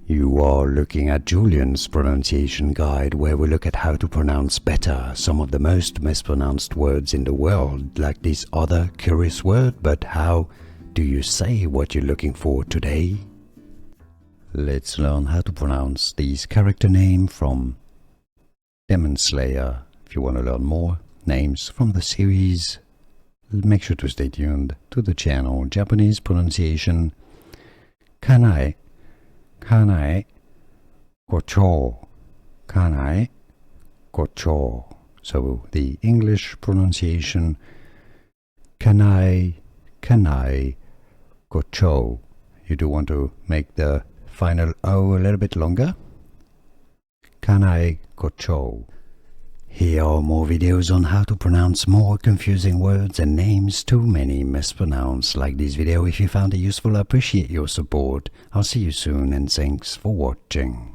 You are looking at Julian's pronunciation guide, where we look at how to pronounce better some of the most mispronounced words in the world, like this other curious word. But how do you say what you're looking for today? Let's learn how to pronounce these character names from Demon Slayer. If you want to learn more names from the series, make sure to stay tuned to the channel. Japanese pronunciation: Kanae, Kanae Kocho, Kanae Kocho. So the English pronunciation: Kanae, Kanae Kocho. You do want to make the final O a little bit longer. Kanae Kocho. Here are more videos on how to pronounce more confusing words and names too many mispronounced. Like this video if you found it useful. I appreciate your support. I'll see you soon and thanks for watching.